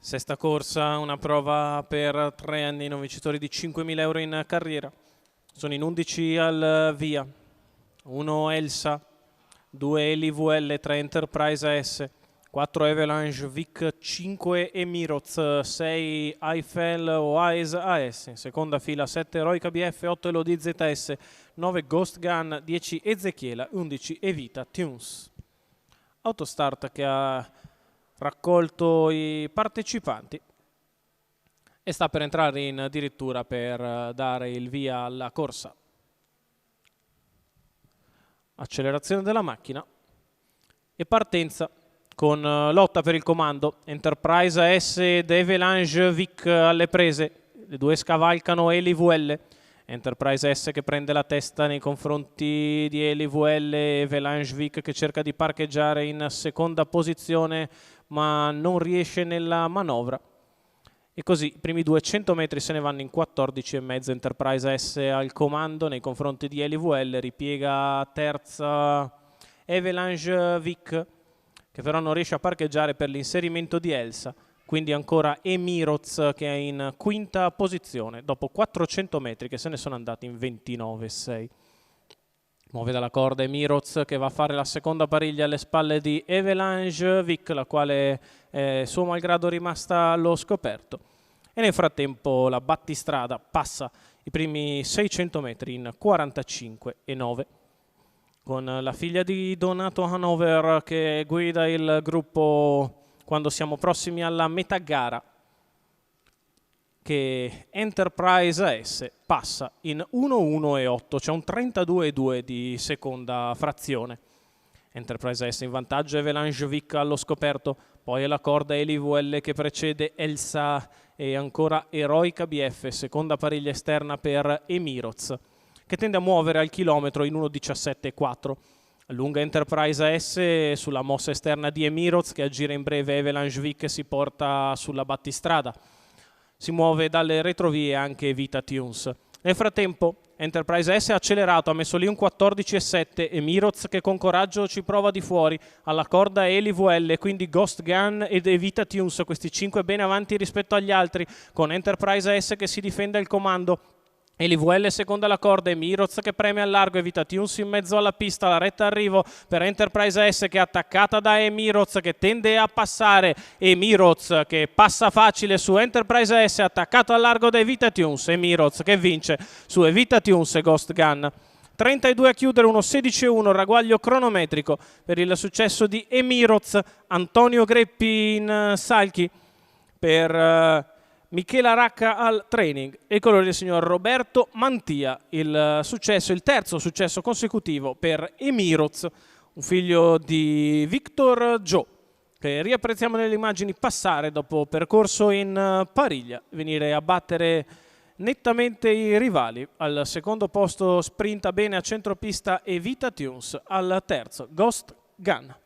Sesta corsa, una prova per 3 anni, non vincitori di 5.000 euro in carriera. Sono in 11 al via. 1 Elsa, 2 LVL, 3 Enterprise AS, 4 Avalanche Vic, 5 Emiroz, 6 Eiffel o AES AS. In seconda fila 7 Eroica BF, 8 Elodie ZS, 9 Ghost Gun, 10 Ezechiela, 11 Evita Tunes. Autostart che ha raccolto i partecipanti e sta per entrare in addirittura per dare il via alla corsa. Accelerazione della macchina e partenza con lotta per il comando. Enterprise AS ed Avalanche Vic alle prese, le due scavalcano LVL. Enterprise S che prende la testa nei confronti di LVL e Avalanche Vic che cerca di parcheggiare in seconda posizione ma non riesce nella manovra. E così i primi 200 metri se ne vanno in 14,5. Enterprise S al comando nei confronti di LVL, ripiega terza Avalanche Vic che però non riesce a parcheggiare per l'inserimento di Elsa. Quindi ancora Emiroz che è in quinta posizione dopo 400 metri che se ne sono andati in 29,6. Muove dalla corda Emiroz che va a fare la seconda pariglia alle spalle di Avalanche Vic, la quale è suo malgrado rimasta allo scoperto. E nel frattempo la battistrada passa i primi 600 metri in 45,9. Con la figlia di Donato Hanover che guida il gruppo quando siamo prossimi alla metà gara, che Enterprise AS passa in 1,1,8, c'è un 32,2 di seconda frazione. Enterprise AS in vantaggio, Avalanche Vic allo scoperto, poi alla corda LVL che precede Elsa e ancora Eroica BF, seconda pariglia esterna per Emiroz, che tende a muovere al chilometro in 1,17,4. Lunga Enterprise AS sulla mossa esterna di Emiroz che aggira in breve Avalanche Vic e si porta sulla battistrada. Si muove dalle retrovie anche Evita Tunes. Nel frattempo Enterprise S ha accelerato, ha messo lì un 14,7. Emiroz che con coraggio ci prova di fuori alla corda LVL, quindi Ghost Gun ed Evita Tunes, questi 5 bene avanti rispetto agli altri, con Enterprise S che si difende il comando. LVL seconda la corda, Emiroz che preme al largo, Evita Tunes in mezzo alla pista, la retta arrivo per Enterprise S che è attaccata da Emiroz che tende a passare, Emiroz che passa facile su Enterprise S, attaccato al largo da Evita Tunes, Emiroz che vince su Evita Tunes e Ghost Gun. 32 a chiudere, 1.16.1, ragguaglio cronometrico per il successo di Emiroz. Antonio Greppi in salchi per Michela Racca al training e i colori del signor Roberto Mantia, il terzo successo consecutivo per Emiroz, un figlio di Victor Joe, che riapprezziamo nelle immagini passare dopo percorso in pariglia, venire a battere nettamente i rivali. Al secondo posto sprinta bene a centropista Evita Tunes, al terzo Ghost Gun.